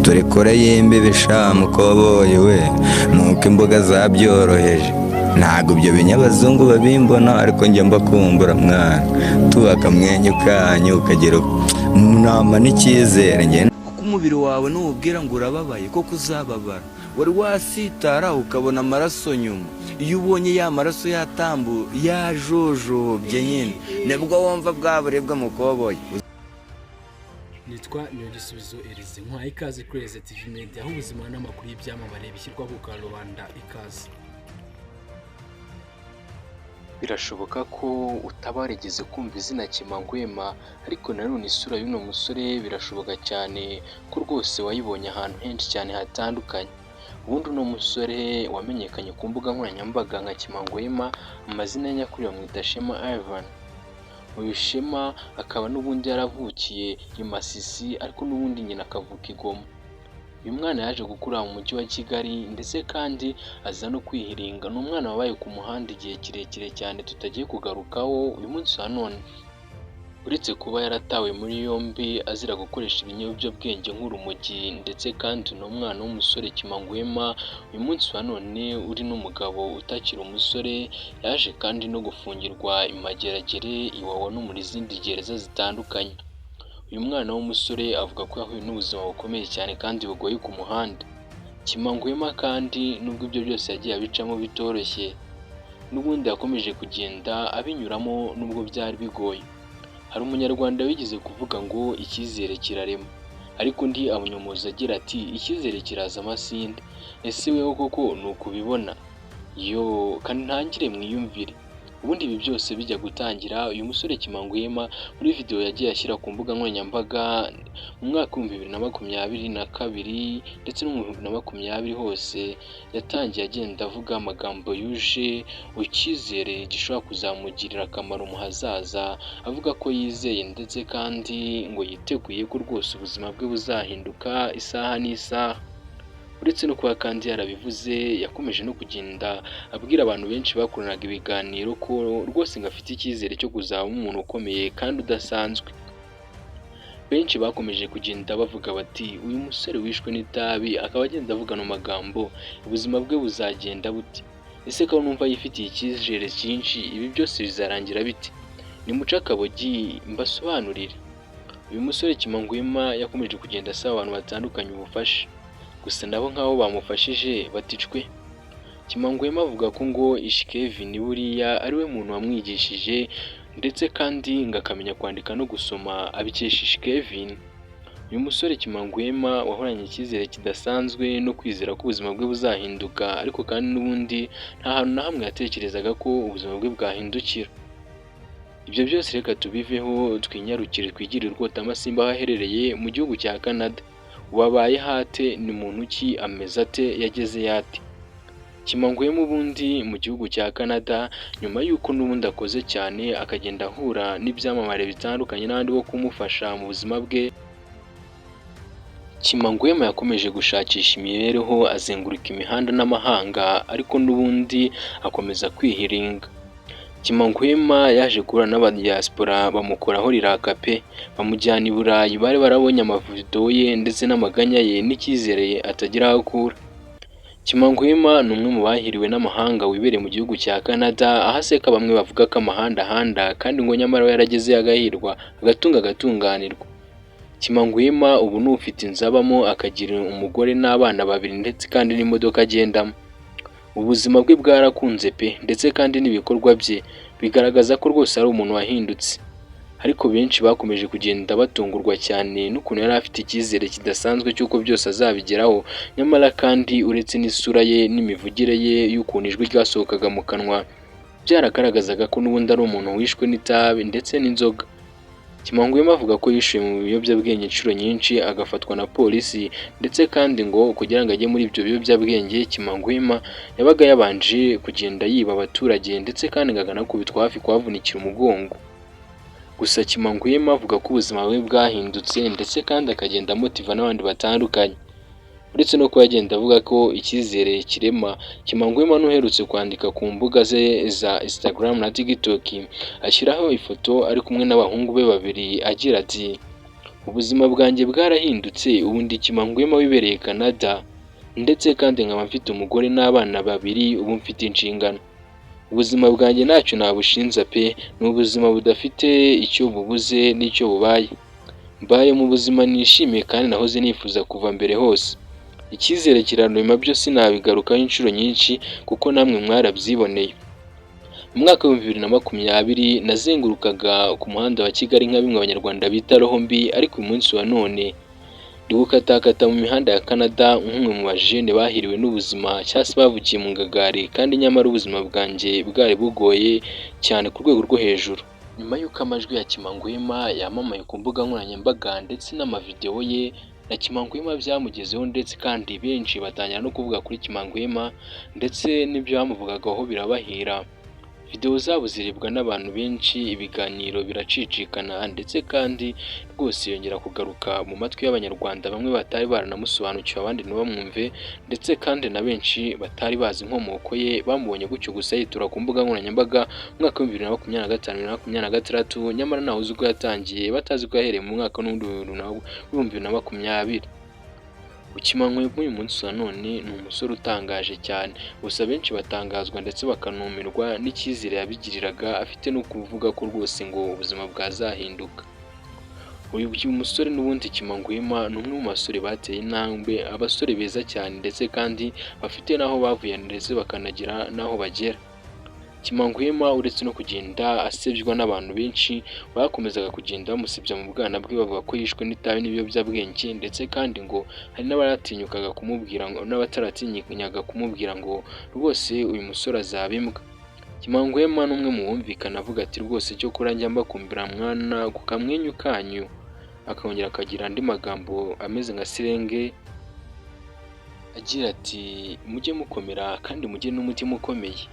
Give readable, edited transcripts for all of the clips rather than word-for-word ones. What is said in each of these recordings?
turi kure y'imbibi sha mukoboyi we, nuko imbuga zabyoroheje. Ntabwo ibyo binyabazungu babimbona, ariko njye mbakumbura mwana, tubaka mwenyu kanyu ukagira nama n'icyizere. Njye kuko umubiri wawe nuwubwira ngo urababaye koko uzababara. Wari wasitara ukabona amaraso nyuma, iyo ubonye ya maraso yajojobye nyine nibwo wumva bwa burebwa mukoboyi. Nitwa Niyogisubizo Elise, nkwaye ikaze kuri Eze TV Media, aho ubuzima n'amakuru y'ibyamamare bishyirwa ku karubanda. Ikaze. Birashoboka ko utabarigeze kumva izina Kimangwema, ariko nanone isura y'uno musore birashoboka cyane ko rwose wayibonye ahantu henshi cyane hatandukanye. Ubundi uno musore wamenyekanye ku mbuga nkoranyambaga nka Kimangwema, amazina ye nyakuri bamwita Shema Ivan. Uyu Shema akaba n'ubundi yaravukiye i Masisi, ariko n'ubundi nyina akavuka i Goma. Uyu mwana yaje gukura mu mujyi wa Kigali ndetse kandi aza no kwihiringa. Ni umwana wabaye ku muhanda igihe kirekire cyane tutagiye kugarukaho uyu munsi wa none. Uretse kuba yaratawe muri yombi azira gukoresha ibiyobyabwenge nk'urumogi, ndetse kandi ni umwana w'umusore Kimangwema uyu munsi wa none uri n'umugabo utakiri umusore, yaje kandi no gufungirwa imageragere Iwawa no muri zindi gereza zitandukanye. Uyu mwana w'umusore avuga ko yahuye n'ubuzima bukomeye cyane kandi bugoye ku muhanda. Kimangwema kandi nubwo ibyo byose yagiye abicamo bitoroshye, n'ubundi yakomeje kugenda abinyuramo nubwo byari bigoye. Hari umunyarwanda wigeze kuvuga ngo icyizere kirarema, ariko undi abunyomoza agira ati icyizere kiraza amasinde. Ese weho koko ni ukubibona? Kandi ntangire mwiyumvire. Ubundi ibi byose bijya gutangira, uyu musore Kimangwema muri video yagiye ashyira ku mbuga nkoranyambaga mu mwaka w'2022 ndetse no mu 2020 hose, yatangiye agenda avuga amagambo yuje icyizere gishobora kuzamugirira akamaro mu hazaza, avuga ko yizeye ndetse kandi ngo yiteguye ko rwose ubuzima bwe buzahinduka isaha n'isaha. Uretse no kuba kandi yarabivuze, yakomeje no kugenda abwira abantu benshi bakoranaga ibiganiro ko rwose ngo afite icyizere cyo kuzaba umuntu ukomeye kandi udasanzwe. Benshi bakomeje kugenda bavuga bati uyu musore wishwe n'itabi akaba agenda avugana amagambo, ubuzima bwe buzagenda bute? Ese ko numva yifitiye icyizere cyinshi, ibi byose bizarangira bite? Nimuce akabogi mbasobanurire. Uyu musore Kimangwema yakomeje kugenda asaba abantu batandukanye ubufasha, gusa nabo nk'aho bamufashije baticwe. Kimangwema avuga ko ngo Ishkevin buriya ari we muntu wamwigishije, ndetse kandi ngo akamenya kwandika no gusoma abikesha Ishkevin. Uyu musore Kimangwema wahoranye icyizere kidasanzwe no kwizera ko ubuzima bwe buzahinduka, ariko kandi n'ubundi nta hantu na hamwe yatekerezaga ko ubuzima bwe bwahindukira. Ibyo byose reka tubiveho twinyarukire twigirire Rwotamasimba aho aherereye mu gihugu cya Canada. Wabaye hate? Ni muntu ki? Ameze ate? Yageze yate? Kimangwema ubundi mu gihugu cya Canada, nyuma y'uko n'ubundi akoze cyane akagenda ahura n'ibyamamare bitandukanye n'abandi bo kumufasha mu buzima bwe, Kimangwema yakomeje gushakisha imibereho azenguruka imihanda n'amahanga, ariko n'ubundi akomeza kwihiringa. Kimangwema yaje guhura n'abadiaspora bamukoraho riraka pe, bamujyana i Burayi, bari barabonye amavidewo ye ndetse n'amaganya ye n'icyizere atagira aho akura. Kimangwema ni umwe mu bahiriwe n'amahanga wibereye mu gihugu cya Canada, aho aseka bamwe bavuga ko amahanda kandi ngo nyamara yarageze agahirwa agatunga agatunganirwa. Kimangwema ubu ni ufite inzu abamo, akagira umugore n'abana 2 ndetse kandi n'imodoka agendamo. Ubuzima bwe bwarakunze pe, ndetse kandi n'ibikorwa bye bigaragaza ko rwose ari umuntu wahindutse. Ariko benshi bakomeje kugenda batungurwa cyane n'ukuntu yari afite icyizere kidasanzwe cy'uko byose azabigeraho, nyamara kandi uretse n'isura ye n'imivugire ye y'ukuntu ijwi ryasohokaga mu kanwa, byaragaragazaga ko n'ubundi ari umuntu wishwe n'itabi ndetse n'inzoga. Kimangwema avuga ko yishuye mu biyobyabwenge inshuro nyinshi agafatwa na polisi, ndetse kandi ngo kugira ngo ajye muri ibyo biyobyabwenge Kimangwema yabaga yabanje kugenda yiba abaturage, ndetse kandi akanakubitwa hafi kuhavunikira umugongo. Gusa Kimangwema avuga ko ubuzima bwe bwahindutse, ndetse kandi akagenda motiva n'abandi batandukanye. Uretse no kuba agenda avuga ko icyizere kirema, Kimangwema n'uherutse kwandika ku mbuga ze za Instagram na TikTok, ashyiraho ifoto ari kumwe n'abahungu be 2 agira ati ubuzima bwanjye bwarahindutse, ubu ndi Kimangwema wibereye Canada, ndetse kandi nkaba mfite umugore n'abana babiri, ubu mfite inshingano. Ubuzima bwanjye ntacyo nabushinja pe, ni ubuzima budafite icyo bubuze n'icyo bubaye. Mbaye mu buzima nishimiye kandi nahoze nifuza kuva mbere hose. Icyizere kiranuma byo sinabigarukaho inshuro nyinshi kuko namwe mwarabyiboneye. Mu mwaka wa 2020 nazengurukaga ku muhanda wa Kigali nka bimwe abanyarwanda bita roho mbi, ariko uyu munsi wa none ndi gukatakata mu mihanda ya Canada nk'umwe mu bajene bahiriwe n'ubuzima cyangwa se bavukiye mu ngagari, kandi nyamara ubuzima bwanjye bwari bugoye cyane ku rwego rwo hejuru. Nyuma y'uko amajwi ya Kimangwema yamamaye ku mbuga nkoranyambaga ndetse n'amavidewo ye na Kimangwema byamugezeho, ndetse kandi benshi batangira no kuvuga kuri Kimangwema ndetse n'ibyo bamuvugagaho birabahira. Video zabo zirebwa n'abantu benshi, ibiganiro biracicikana, ndetse kandi rwose yongera kugaruka mu matwi y'abanyarwanda bamwe batari baranamusobanukiwe abandi ntibamwumve, ndetse kandi na benshi batari bazi inkomoko ye bamubonye gutyo gusa yitura ku mbuga nkoranyambaga mu mwaka wa 2025-2026, nyamara ntawe uzi uko yatangiye, batazi ko yahereye mu mwaka w'ibihumbi 2020. Kimangwema uyu munsi wa none ni umusore utangaje cyane, gusa benshi batangazwa ndetse bakanumirwa n'icyizere yabigiriraga, afite no kuvuga ko rwose ngo ubuzima bwazahinduka. Uyu musore n'ubundi Kimangwema ni umwe mu basore bateye intambwe, abasore beza cyane ndetse kandi bafite n'aho bavuye ndetse bakanagira n'aho bagera. Kimangwema uretse no kugenda asebywa n'abantu benshi, bakomezaga kugenda bamusebya mu bwana bwe bavuga ko yishwe n'itabi n'ibiyobyabwenge, ndetse kandi ngo hari n'abaratinyukaga kumubwira ngo n'abataratinyaga kumubwira ngo rwose uyu musore azaba imbwa. Kimangwema ni umwe mu bumvikana avuga ati rwose cyo kuri njya mbakumbira mwana ku kamwenyu kanyu, akongera akagira andi magambo ameze nka sirenge agira ati mujye mukomera kandi mujye n'umutima ukomeye.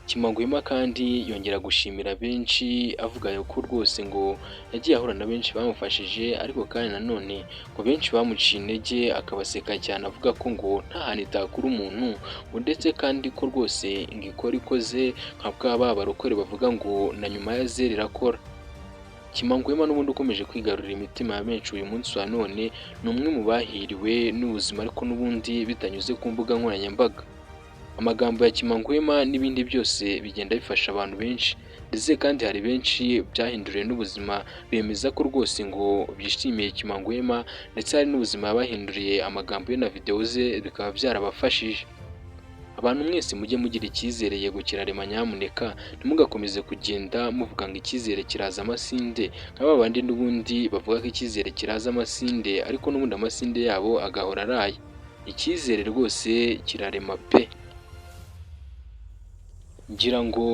Kimangwema kandi yongera gushimira benshi avuga ko rwose ngo yagiye ahura na benshi bamufashije, ariko kandi nanone ngo benshi bamuciye intege akabaseka cyane, avuga ko ngo nta hantu itakura umuntu, ndetse kandi ko rwose ngo ikora ikoze nka bwa barokore bavuga ngo na nyuma ya zeri irakora. Kimangwema n'ubundi ukomeje kwigarurira imitima ya benshi uyu munsi wa none, ni umwe mu bahiriwe n'ubuzima, ariko n'ubundi bitanyuze ku mbuga nkoranyambaga. Amagambo ya Kimangwema n'ibindi byose bigenda bifasha abantu benshi, ndetse kandi hari benshi byahinduriye n'ubuzima, bemeza ko rwose ngo byishimiye Kimangwema, ndetse hari n'ubuzima yabahinduriye, amagambo ye na video ze bikaba byarabafashije. Abantu mwese mujye mugira icyizere, yego kirarema, nyamuneka ntimugakomeze kugenda muvuga ngo icyizere kiraza amasinde, nk'aba bandi n'ubundi bavuga ko icyizere kiraza amasinde, ariko n'ubundi amasinde yabo agahora araye. Icyizere rwose kirarema pe. Ngira ngo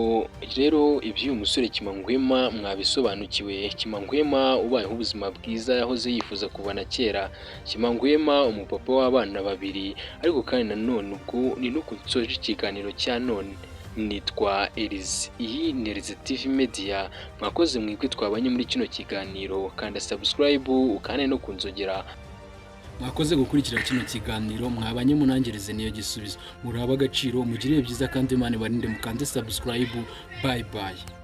rero iby'uyu musore Kimangwema mwabisobanukiwe. Kimangwema ubayeho ubuzima bwiza yahoze yifuza kuva na kera. Kimangwema umupapa w'abana babiri, ariko kandi nanone ubwo ni no kunsoje ikiganiro cya none. Nitwa Elize, iyi ni Elize TV Media. Mwakoze mwebwe twabanye muri kino kiganiro, kanda subscribe ukane no kunzogera. Mwakoze gukurikira kino kiganiro, mwabanye munangirize niyo gisubizo. Muraba agaciro, mugirire byiza kandi Imana ibarinde, mukande subscribe. Bye bye.